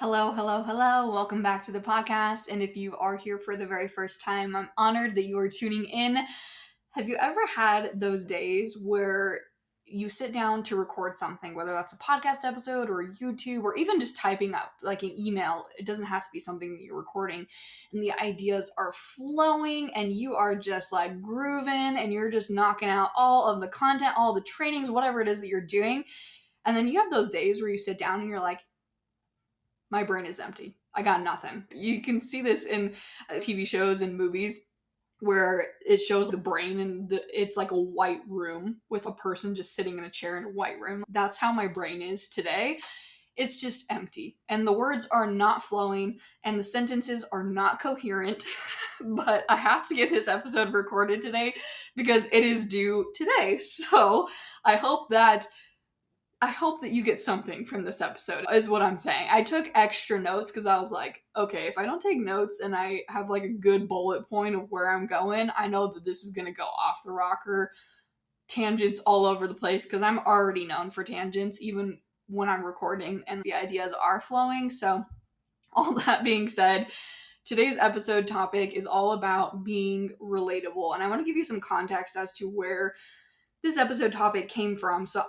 Hello, hello, hello. Welcome back to the podcast. And if you are here for the very first time, I'm honored that you are tuning in. Have you ever had those days where you sit down to record something, whether that's a podcast episode or YouTube or even just typing up like an email? It doesn't have to be something that you're recording, and the ideas are flowing and you are just like grooving and you're just knocking out all of the content, all the trainings, whatever it is that you're doing. And then you have those days where you sit down and you're like, my brain is empty. I got nothing. You can see this in TV shows and movies where it shows the brain and it's like a white room with a person just sitting in a chair in a white room. That's how my brain is today. It's just empty. And the words are not flowing and the sentences are not coherent. But I have to get this episode recorded today because it is due today. So I hope that you get something from this episode, is what I'm saying. I took extra notes because I was like, okay, if I don't take notes and I have like a good bullet point of where I'm going, I know that this is going to go off the rocker, tangents all over the place, because I'm already known for tangents, even when I'm recording and the ideas are flowing. So all that being said, today's episode topic is all about being relatable. And I want to give you some context as to where this episode topic came from. So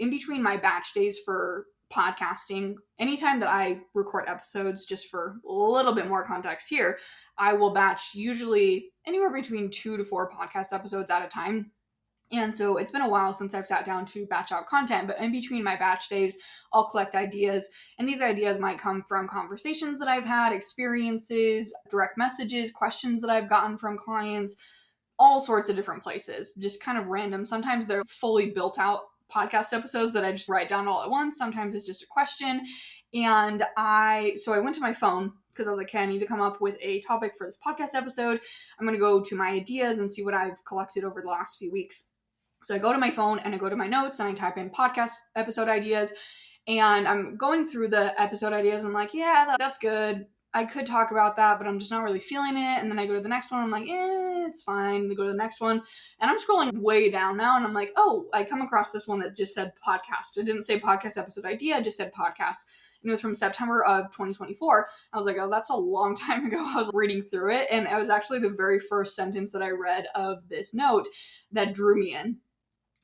in between my batch days for podcasting, anytime that I record episodes, just for a little bit more context here, I will batch usually anywhere between 2 to 4 podcast episodes at a time. And so it's been a while since I've sat down to batch out content, but in between my batch days, I'll collect ideas. And these ideas might come from conversations that I've had, experiences, direct messages, questions that I've gotten from clients, all sorts of different places, just kind of random. Sometimes they're fully built out podcast episodes that I just write down all at once. Sometimes it's just a question. And I went to my phone because I was like, okay, I need to come up with a topic for this podcast episode. I'm going to go to my ideas and see what I've collected over the last few weeks. So I go to my phone and I go to my notes and I type in podcast episode ideas, and I'm going through the episode ideas. I'm like, yeah, that's good. I could talk about that, but I'm just not really feeling it. And then I go to the next one. I'm like, it's fine. They go to the next one. And I'm scrolling way down now. And I'm like, oh, I come across this one that just said podcast. It didn't say podcast episode idea. It just said podcast. And it was from September of 2024. I was like, oh, that's a long time ago. I was reading through it. And it was actually the very first sentence that I read of this note that drew me in.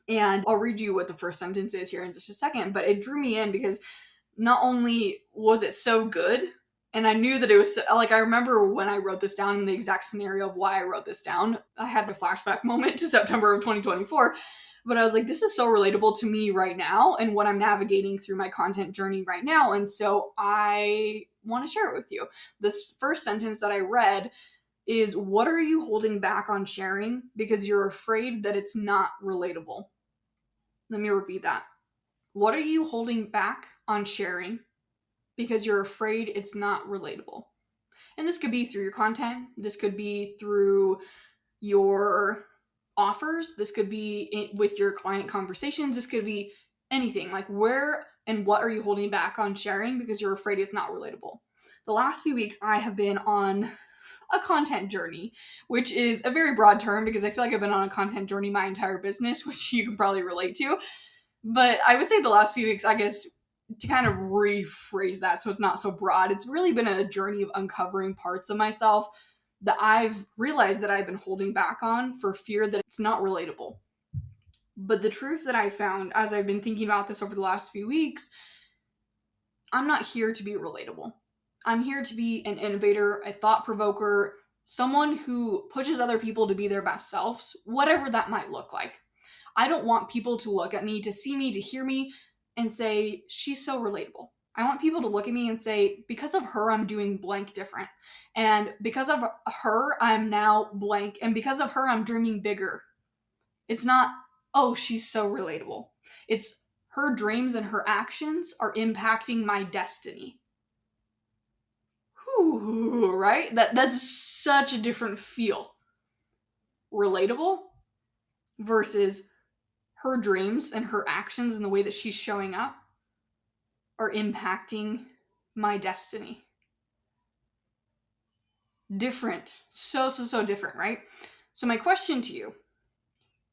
And I'll read you what the first sentence is here in just a second. But it drew me in because not only was it so good, and I knew that it was, like, I remember when I wrote this down in the exact scenario of why I wrote this down. I had a flashback moment to September of 2024, but I was like, this is so relatable to me right now and what I'm navigating through my content journey right now. And so I want to share it with you. This first sentence that I read is, what are you holding back on sharing because you're afraid that it's not relatable? Let me repeat that. What are you holding back on sharing because you're afraid it's not relatable? And this could be through your content. This could be through your offers. This could be with your client conversations. This could be anything. Like, where and what are you holding back on sharing because you're afraid it's not relatable? The last few weeks, I have been on a content journey, which is a very broad term because I feel like I've been on a content journey my entire business, which you can probably relate to. But I would say the last few weeks, I guess, to kind of rephrase that so it's not so broad, it's really been a journey of uncovering parts of myself that I've realized that I've been holding back on for fear that it's not relatable. But the truth that I found as I've been thinking about this over the last few weeks, I'm not here to be relatable. I'm here to be an innovator, a thought-provoker, someone who pushes other people to be their best selves, whatever that might look like. I don't want people to look at me, to see me, to hear me, and say, she's so relatable. I want people to look at me and say, because of her, I'm doing blank different. And because of her, I'm now blank. And because of her, I'm dreaming bigger. It's not, oh, she's so relatable. It's her dreams and her actions are impacting my destiny. Whew, right? That's such a different feel. Relatable versus her dreams and her actions and the way that she's showing up are impacting my destiny. Different. So different, right? So my question to you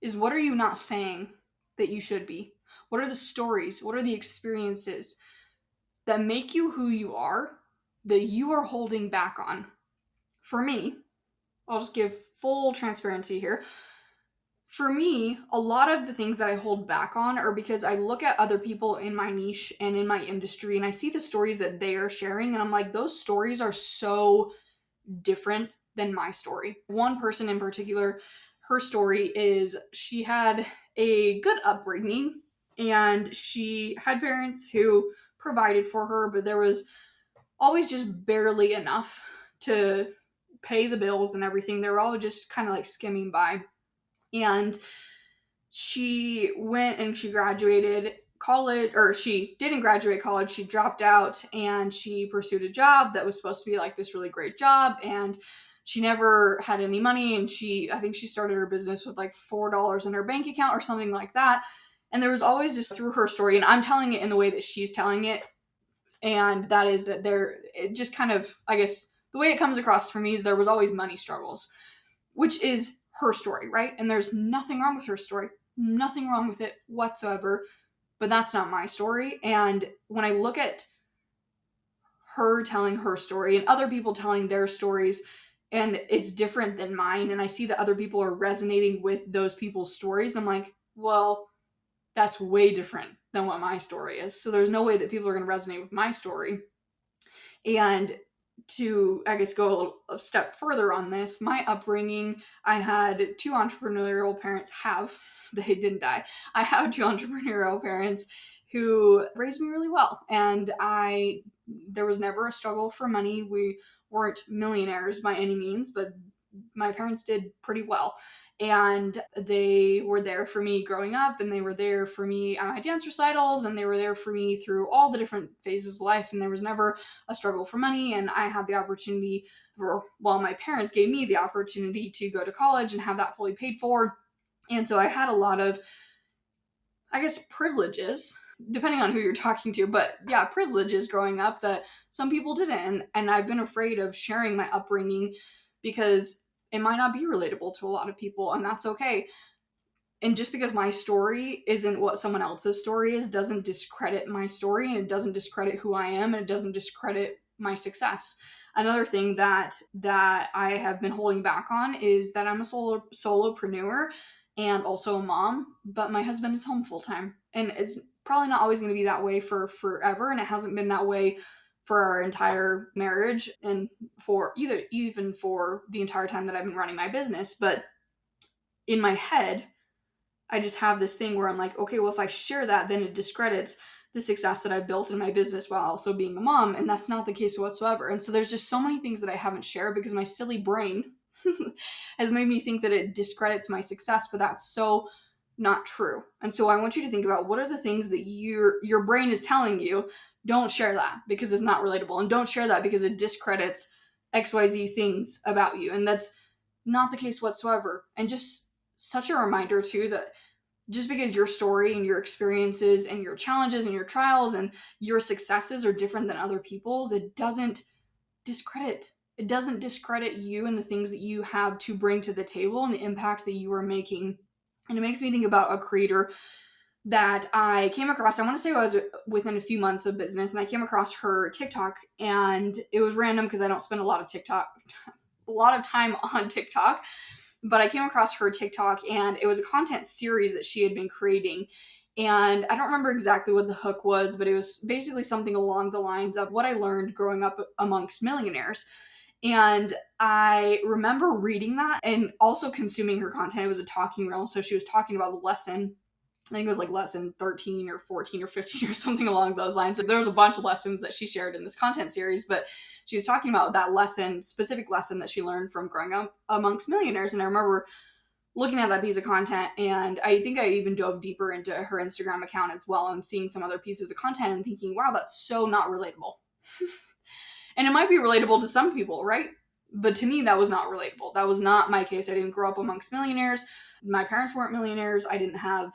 is, what are you not saying that you should be? What are the stories? What are the experiences that make you who you are that you are holding back on. For me, I'll just give full transparency here. For me, a lot of the things that I hold back on are because I look at other people in my niche and in my industry and I see the stories that they are sharing, and I'm like, those stories are so different than my story. One person in particular, her story is she had a good upbringing and she had parents who provided for her, but there was always just barely enough to pay the bills and everything. They were all just kind of like skimming by. And she went and she graduated college, or she didn't graduate college, she dropped out and she pursued a job that was supposed to be like this really great job, and she never had any money, and I think she started her business with like $4 in her bank account or something like that. And there was always, just through her story, and I'm telling it in the way that she's telling it, and that is that it just kind of, I guess the way it comes across for me is there was always money struggles, which is her story, right? And there's nothing wrong with her story, nothing wrong with it whatsoever, but that's not my story. And when I look at her telling her story and other people telling their stories, and it's different than mine, and I see that other people are resonating with those people's stories, I'm like, well, that's way different than what my story is. So there's no way that people are going to resonate with my story. And to, I guess, go a step further on this, my upbringing, I had two entrepreneurial parents. They didn't die. I have two entrepreneurial parents who raised me really well. And there was never a struggle for money. We weren't millionaires by any means, but my parents did pretty well. And they were there for me growing up, and they were there for me at my dance recitals, and they were there for me through all the different phases of life. And there was never a struggle for money. And I had the opportunity my parents gave me the opportunity to go to college and have that fully paid for. And so I had a lot of, I guess, privileges, depending on who you're talking to, but yeah, privileges growing up that some people didn't. And I've been afraid of sharing my upbringing because it might not be relatable to a lot of people, and that's okay. And just because my story isn't what someone else's story is doesn't discredit my story, and it doesn't discredit who I am, and it doesn't discredit my success. Another thing that I have been holding back on is that I'm a solopreneur and also a mom, but my husband is home full time, and it's probably not always going to be that way for forever, and it hasn't been that way for our entire marriage, and even for the entire time that I've been running my business. But in my head, I just have this thing where I'm like, okay, well, if I share that, then it discredits the success that I've built in my business while also being a mom, and that's not the case whatsoever. And so there's just so many things that I haven't shared because my silly brain has made me think that it discredits my success, but that's so not true. And so I want you to think about, what are the things that your brain is telling you, don't share that because it's not relatable, and don't share that because it discredits XYZ things about you. And that's not the case whatsoever. And just such a reminder too that just because your story and your experiences and your challenges and your trials and your successes are different than other people's, it doesn't discredit you and the things that you have to bring to the table and the impact that you are making. And it makes me think about a creator that I came across. I want to say I was within a few months of business, and I came across her TikTok, and it was random because I don't spend a lot of time on TikTok. But I came across her TikTok, and it was a content series that she had been creating. And I don't remember exactly what the hook was, but it was basically something along the lines of what I learned growing up amongst millionaires. And I remember reading that and also consuming her content. It was a talking reel, so she was talking about the lesson. I think it was like lesson 13 or 14 or 15 or something along those lines. So there was a bunch of lessons that she shared in this content series, but she was talking about that specific lesson that she learned from growing up amongst millionaires. And I remember looking at that piece of content, and I think I even dove deeper into her Instagram account as well and seeing some other pieces of content and thinking, wow, that's so not relatable. And it might be relatable to some people, right? But to me, that was not relatable. That was not my case. I didn't grow up amongst millionaires. My parents weren't millionaires. I didn't have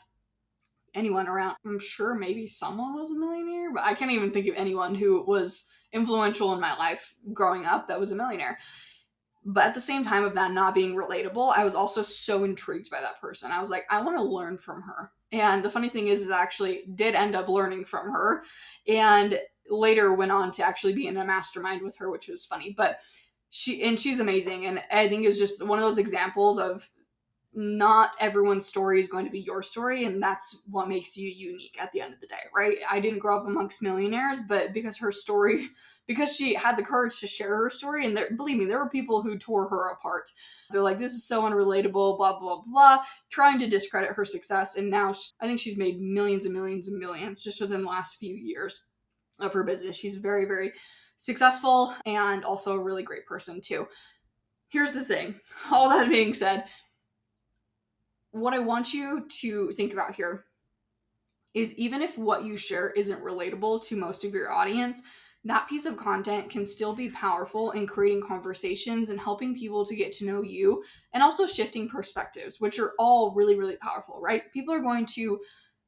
anyone around. I'm sure maybe someone was a millionaire, but I can't even think of anyone who was influential in my life growing up that was a millionaire. But at the same time of that not being relatable, I was also so intrigued by that person. I was like, I want to learn from her. And the funny thing is I actually did end up learning from her, and later went on to actually be in a mastermind with her, which was funny. But she's amazing. And I think it's just one of those examples of not everyone's story is going to be your story, and that's what makes you unique at the end of the day, right? I didn't grow up amongst millionaires, but because she had the courage to share her story, and believe me, there were people who tore her apart. They're like, this is so unrelatable, blah, blah, blah, trying to discredit her success, and now I think she's made millions and millions and millions just within the last few years of her business. She's very, very successful and also a really great person too. Here's the thing, all that being said, what I want you to think about here is even if what you share isn't relatable to most of your audience, that piece of content can still be powerful in creating conversations and helping people to get to know you, and also shifting perspectives, which are all really, really powerful, right? People are going to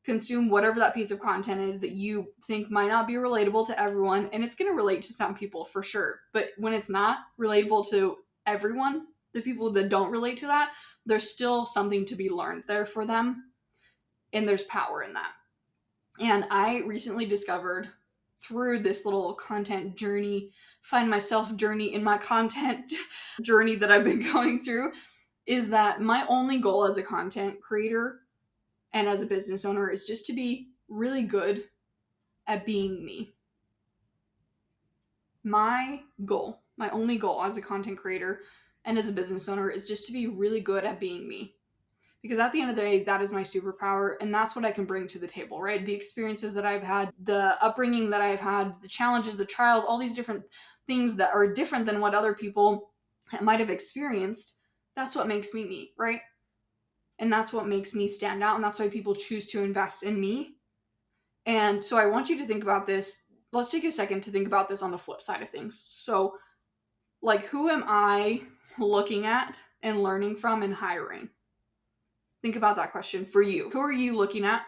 consume whatever that piece of content is that you think might not be relatable to everyone, and it's going to relate to some people for sure. But when it's not relatable to everyone, the people that don't relate to that, there's still something to be learned there for them, and there's power in that. And I recently discovered through this little content journey, find myself journey in my content journey that I've been going through, is that my only goal as a content creator and as a business owner is just to be really good at being me. My only goal as a content creator and as a business owner is just to be really good at being me. Because at the end of the day, that is my superpower, and that's what I can bring to the table, right? The experiences that I've had, the upbringing that I've had, the challenges, the trials, all these different things that are different than what other people might have experienced, that's what makes me me, right? And that's what makes me stand out, and that's why people choose to invest in me. And so I want you to think about this. Let's take a second to think about this on the flip side of things. So, like, who am I looking at and learning from and hiring? Think about that question for you. Who are you looking at,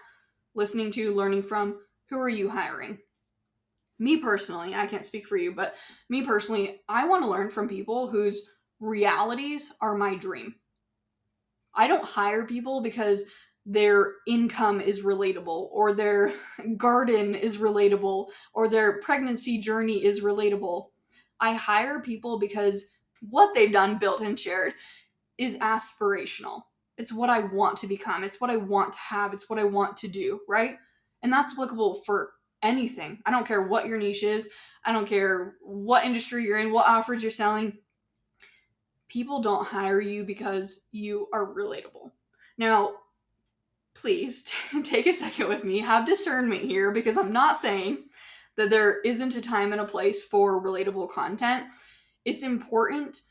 listening to, learning from? Who are you hiring? Me personally, I can't speak for you, but me personally, I want to learn from people whose realities are my dream. I don't hire people because their income is relatable, or their garden is relatable, or their pregnancy journey is relatable. I hire people because what they've done, built, and shared is aspirational. It's what I want to become. It's what I want to have. It's what I want to do, right? And that's applicable for anything. I don't care what your niche is. I don't care what industry you're in, what offers you're selling. People don't hire you because you are relatable. Now, please take a second with me. Have discernment here, because I'm not saying that there isn't a time and a place for relatable content. It's important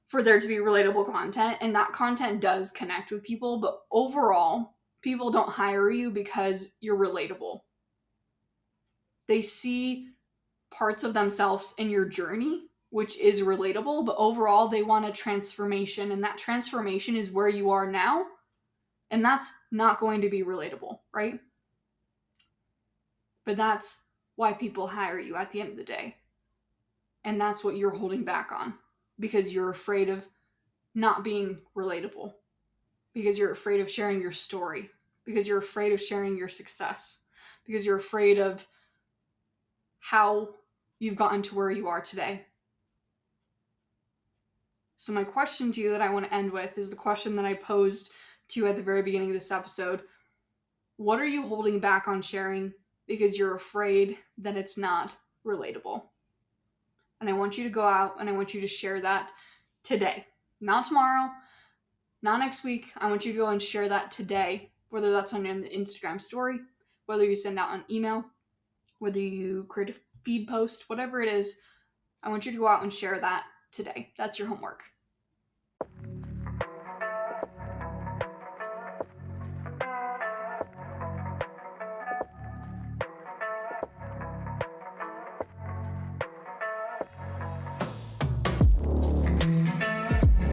for there to be relatable content, and that content does connect with people, but overall, people don't hire you because you're relatable. They see parts of themselves in your journey, which is relatable, but overall, they want a transformation, and that transformation is where you are now, and that's not going to be relatable, right? But that's why people hire you at the end of the day, and that's what you're holding back on, because you're afraid of not being relatable, because you're afraid of sharing your story, because you're afraid of sharing your success, because you're afraid of how you've gotten to where you are today. So my question to you that I want to end with is the question that I posed to you at the very beginning of this episode. What are you holding back on sharing because you're afraid that it's not relatable? And I want you to go out and I want you to share that today. Not tomorrow, not next week. I want you to go and share that today, whether that's on an Instagram story, whether you send out an email, whether you create a feed post, whatever it is. I want you to go out and share that today. That's your homework.